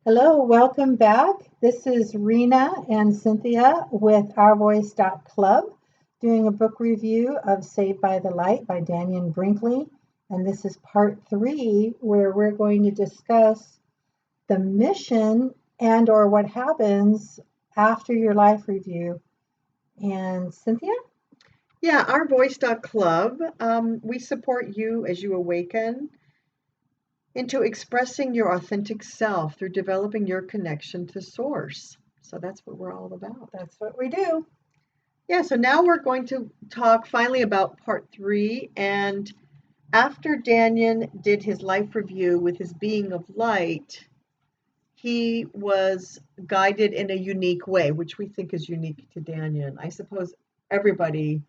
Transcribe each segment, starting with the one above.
Hello, welcome back. This is Rena and Cynthia with OurVoice.club doing a book review of Saved by the Light by Danion Brinkley. And this is part 3 where we're going to discuss the mission and or what happens after your life review. And Cynthia? Yeah, OurVoice.club. We support you as you awaken into expressing your authentic self through developing your connection to Source. So that's what we're all about. That's what we do. Yeah, so now we're going to talk finally about part 3. And after Danion did his life review with his being of light, he was guided in a unique way, which we think is unique to Danion. I suppose everybody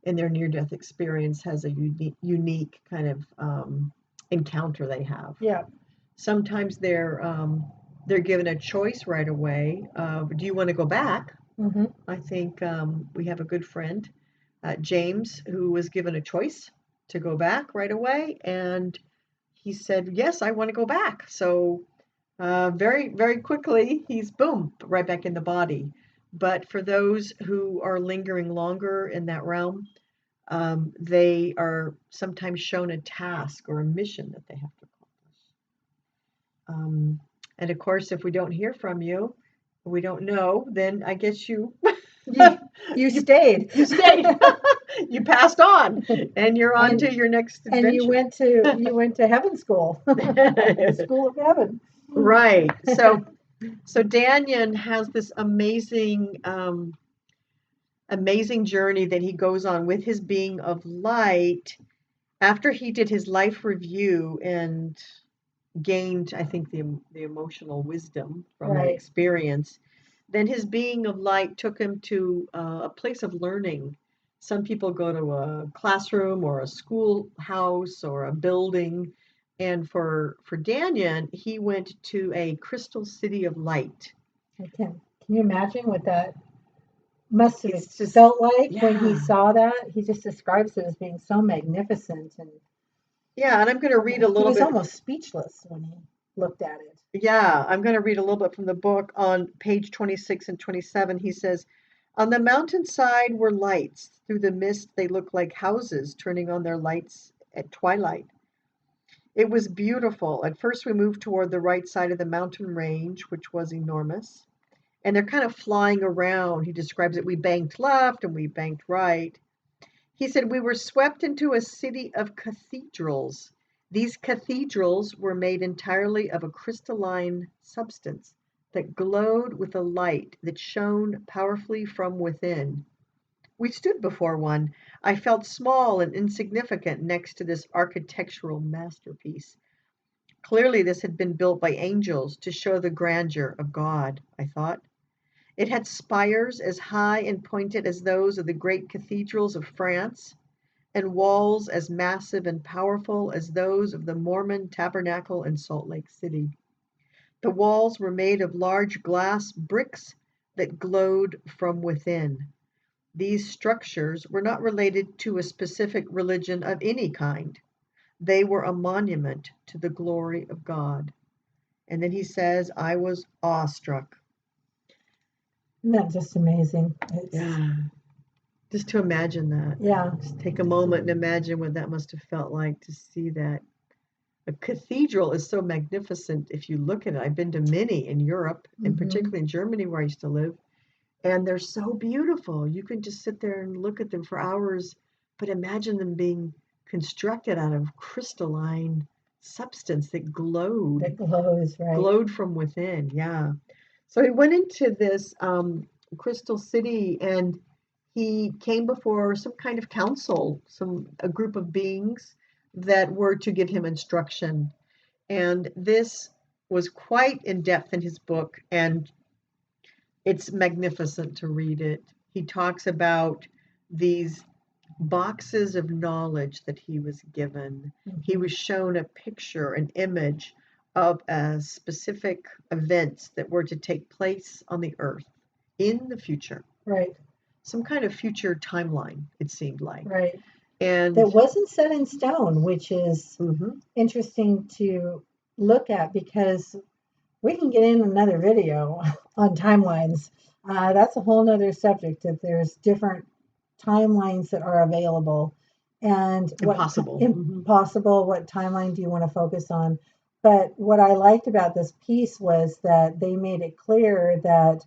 in their near-death experience has a unique kind of encounter they have. Yeah. Sometimes they're given a choice right away of, do you want to go back? Mm-hmm. I think we have a good friend, James, who was given a choice to go back right away, and he said, yes, I want to go back. So very, very quickly, he's boom, right back in the body. But for those who are lingering longer in that realm, they are sometimes shown a task or a mission that they have to accomplish. And of course, if we don't hear from you, we don't know, then I guess you You stayed. You stayed. You passed on, and you're on to your next adventure. And you went to heaven school, school of heaven. Right. So Danion has this amazing journey that he goes on with his being of light after he did his life review and gained, I think, the emotional wisdom from that Right. experience. Then his being of light took him to a place of learning. Some people go to a classroom or a schoolhouse or a building. And for Danion, he went to a crystal city of light. Can you imagine what that must have It's just, felt like when he yeah. saw that? He just describes it as being so magnificent, and Yeah, and I'm going to read a he little was bit. almost speechless when he looked at it. Yeah, I'm going to read a little bit from the book on page 26 and 27. He says, on the mountainside were lights. Through the mist, they looked like houses turning on their lights at twilight. It was beautiful. At first, we moved toward the right side of the mountain range, which was enormous. And they're kind of flying around. He describes it. We banked left and we banked right. He said, we were swept into a city of cathedrals. These cathedrals were made entirely of a crystalline substance that glowed with a light that shone powerfully from within. We stood before one. I felt small and insignificant next to this architectural masterpiece. Clearly, this had been built by angels to show the grandeur of God, I thought. It had spires as high and pointed as those of the great cathedrals of France, and walls as massive and powerful as those of the Mormon tabernacle in Salt Lake City. The walls were made of large glass bricks that glowed from within. These structures were not related to a specific religion of any kind. They were a monument to the glory of God. And then he says, I was awestruck. Isn't that just amazing? Yeah. Just to imagine that. Yeah. Just take a moment and imagine what that must have felt like to see that. A cathedral is so magnificent if you look at it. I've been to many in Europe, and particularly in Germany where I used to live, and they're so beautiful. You can just sit there and look at them for hours, but imagine them being constructed out of crystalline substance that glowed. That glows, right? Glowed from within, yeah. So he went into this crystal city and he came before some kind of council, a group of beings that were to give him instruction. And this was quite in depth in his book, and it's magnificent to read it. He talks about these boxes of knowledge that he was given. He was shown a picture, an image of specific events that were to take place on the earth in the future. Right. Some kind of future timeline, it seemed like. Right. And that wasn't set in stone, which is interesting to look at, because we can get in another video on timelines. That's a whole nother subject, that there's different timelines that are available, and Impossible. impossible, what timeline do you want to focus on. But what I liked about this piece was that they made it clear that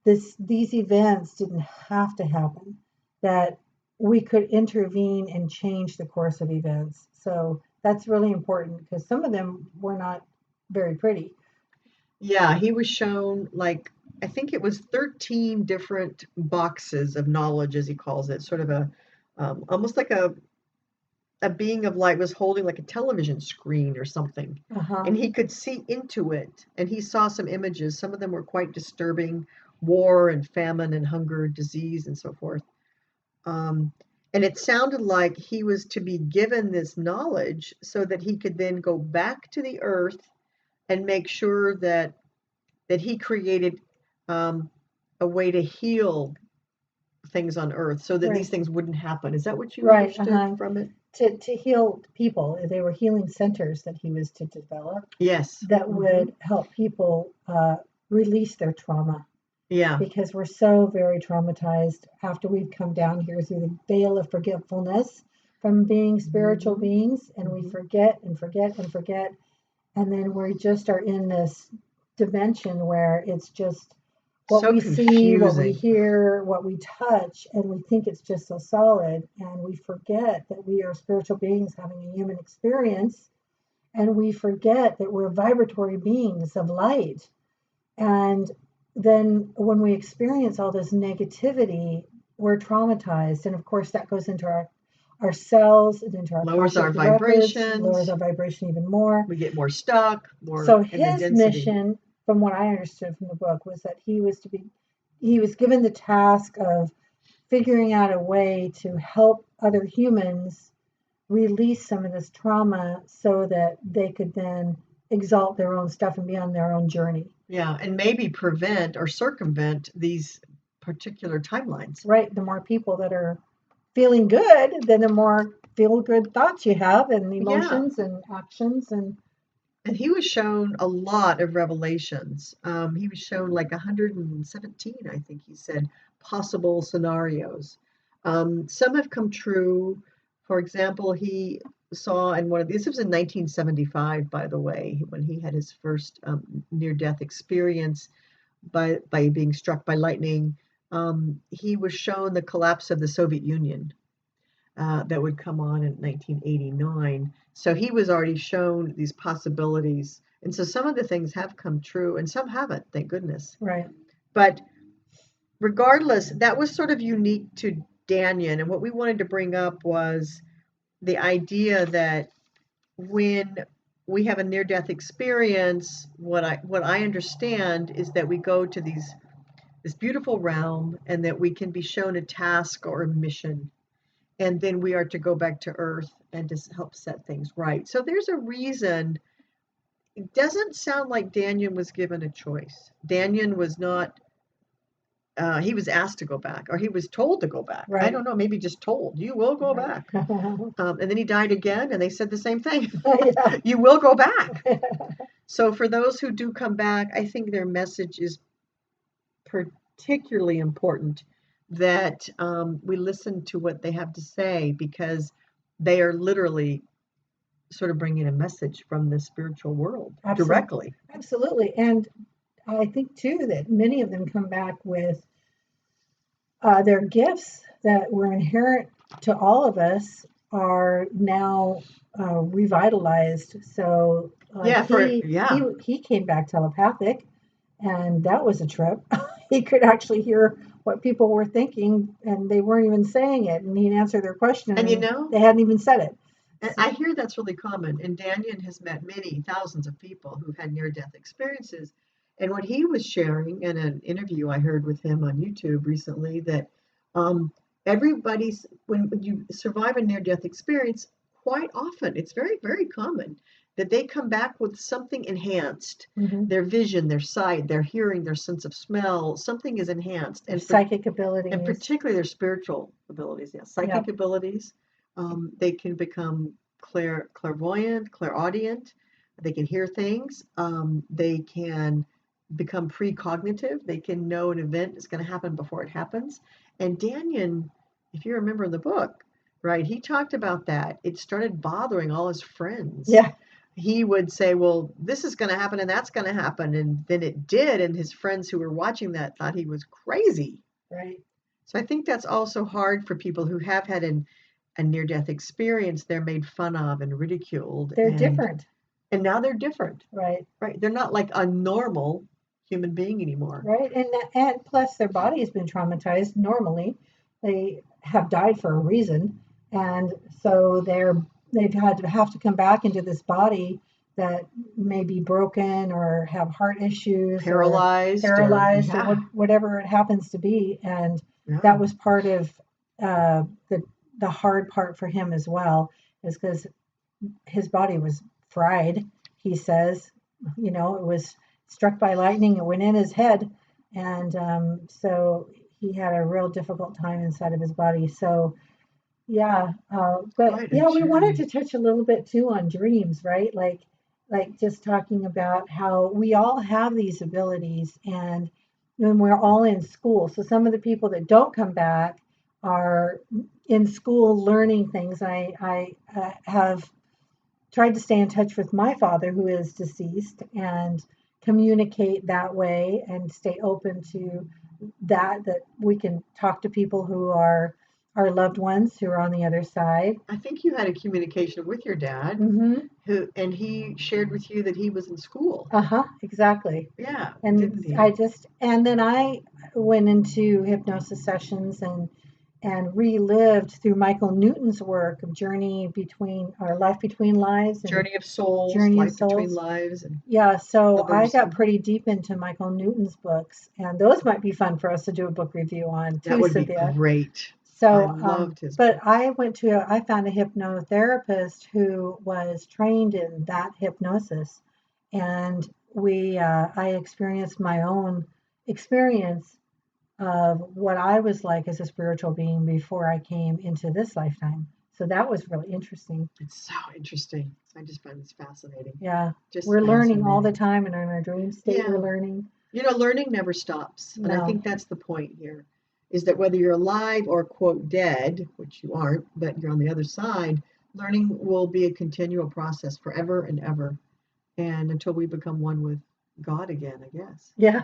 these events didn't have to happen, that we could intervene and change the course of events. So that's really important, because some of them were not very pretty. Yeah, he was shown like I think it was 13 different boxes of knowledge, as he calls it, sort of a almost like a being of light was holding like a television screen or something, Uh-huh. and he could see into it, and he saw some images. Some of them were quite disturbing: war and famine and hunger, disease, and so forth. Um, and it sounded like he was to be given this knowledge so that he could then go back to the earth and make sure that he created um, a way to heal things on earth so that these Right. things wouldn't happen. Is that what you Right. understood Uh-huh. from it? To heal people. They were healing centers that he was to develop Yes. that Hmm. would help people release their trauma, Yeah. because we're so very traumatized after we've come down here through the veil of forgetfulness from being spiritual Hmm. beings, and we Hmm. forget and forget and forget, and then we just are in this dimension where it's just what So we see, what we confusing. hear, what we touch, and we think it's just so solid, and we forget that we are spiritual beings having a human experience, and we forget that we're vibratory beings of light. And then when we experience all this negativity, we're traumatized. And of course, that goes into our cells and into our Lowers Akashic our records, lowers vibrations. our vibration even more. We get more stuck, more So in the his density. mission, from what I understood from the book, was that he was given the task of figuring out a way to help other humans release some of this trauma so that they could then exalt their own stuff and be on their own journey. Yeah, and maybe prevent or circumvent these particular timelines. Right? The more people that are feeling good, then the more feel good thoughts you have, and Yeah, emotions and actions. And and he was shown a lot of revelations. He was shown like 117, I think he said, possible scenarios. Some have come true. For example, he saw in one of these, this was in 1975, by the way, when he had his first near-death experience by being struck by lightning. He was shown the collapse of the Soviet Union that would come on in 1989. So he was already shown these possibilities. And so some of the things have come true and some haven't, thank goodness. right, But regardless, that was sort of unique to Danion. And what we wanted to bring up was the idea that when we have a near death experience, what I understand is that we go to this beautiful realm and that we can be shown a task or a mission, and then we are to go back to earth and to help set things right. So there's a reason. It doesn't sound like Danion was given a choice. Danion was not. He was asked to go back, or he was told to go back. I right, don't know, maybe just told, you will go right. back. And then he died again, and they said the same thing. Yeah. You will go back. So for those who do come back, I think their message is particularly important, that we listen to what they have to say, because they are literally sort of bringing a message from the spiritual world Absolutely, directly. absolutely. And I think too that many of them come back with their gifts that were inherent to all of us are now revitalized. So like Yeah, for yeah. he came back telepathic, and that was a trip. He could actually hear what people were thinking, and they weren't even saying it, and he'd answer their question, And and they hadn't even said it. So, I hear that's really common. And Daniel has met many thousands of people who've had near-death experiences. And what he was sharing in an interview I heard with him on YouTube recently, that um, everybody's when you survive a near-death experience, quite often it's very, very common that they come back with something enhanced. mhm. Their vision, their sight, their hearing, their sense of smell, something is enhanced. Their psychic And abilities. particularly their spiritual abilities, yeah, psychic Yep. abilities. They can become clairvoyant, clairaudient. They can hear things. They can become precognitive. They can know an event is going to happen before it happens. And Danion, if you remember in the book, right, he talked about that. It started bothering all his friends. Yeah. He would say, well, this is going to happen and that's going to happen. And then it did. And his friends who were watching that thought he was crazy. Right. So I think that's also hard for people who have had a near-death experience. They're made fun of and ridiculed. They're different. And now they're different. Right. Right. They're not like a normal human being anymore. Right. And plus their body has been traumatized. Normally, they have died for a reason, and so they've had to have to come back into this body that may be broken or have heart issues, Paralyzed, or whatever it happens to be. And that was part of the hard part for him as well, is because his body was fried. He says, it was struck by lightning. It went in his head, and so he had a real difficult time inside of his body. So yeah, but yeah, we wanted to touch a little bit too on dreams, right? Like just talking about how we all have these abilities, and when we're all in school. So some of the people that don't come back are in school learning things. I have tried to stay in touch with my father, who is deceased, and communicate that way and stay open to that we can talk to people who are our loved ones who are on the other side. I think you had a communication with your dad, and he shared with you that he was in school. Exactly. Yeah. And then I went into hypnosis sessions and relived through Michael Newton's work of Life Between Lives, and Journey of Souls, Life Between Lives. Yeah, so I got pretty deep into Michael Newton's books, and those might be fun for us to do a book review on too, that would Cynthia. Be great. So, I loved his but book. I found a hypnotherapist who was trained in that hypnosis, and I experienced my own experience of what I was like as a spiritual being before I came into this lifetime. So that was really interesting. It's so interesting. I just find this fascinating. Yeah. We're learning all the time, and in our dream state, we're learning. Learning never stops. No. And I think that's the point here, is that whether you're alive or, quote, dead, which you aren't, but you're on the other side, learning will be a continual process forever and ever. And until we become one with God again, I guess. Yeah.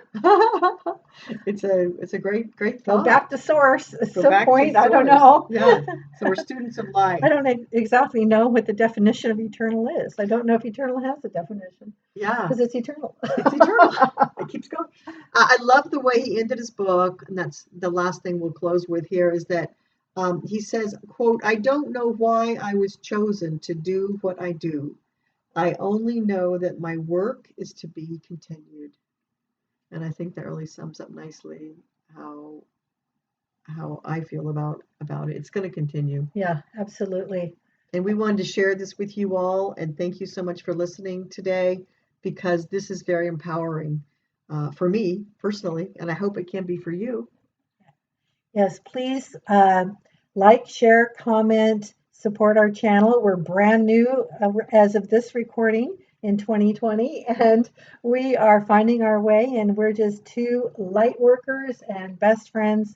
It's a great thought. Go back to source at some point. I don't know. Yeah. So we're students of life. I don't exactly know what the definition of eternal is. I don't know if eternal has a definition. Yeah. Because it's eternal. It's eternal. It keeps going. I love the way he ended his book, and that's the last thing we'll close with here, is that he says, quote, "I don't know why I was chosen to do what I do. I only know that my work is to be continued." And I think that really sums up nicely how I feel about it. It's going to continue. Yeah, absolutely. And we wanted to share this with you all, and thank you so much for listening today, because this is very empowering for me personally, and I hope it can be for you. Yes, please like, share, comment, support our channel. We're brand new as of this recording in 2020, and we are finding our way, and we're just two light workers and best friends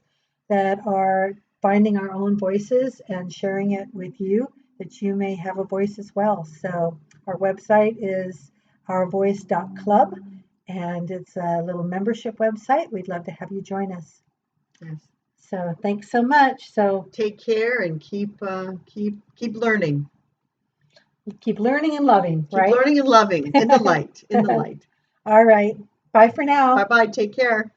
that are finding our own voices and sharing it with you, that you may have a voice as well. So our website is ourvoice.club, and it's a little membership website. We'd love to have you join us. Yes. So thanks so much. So take care and keep learning. Keep learning and loving, right? Keep learning and loving in the light, in the light. All right. Bye for now. Bye-bye. Take care.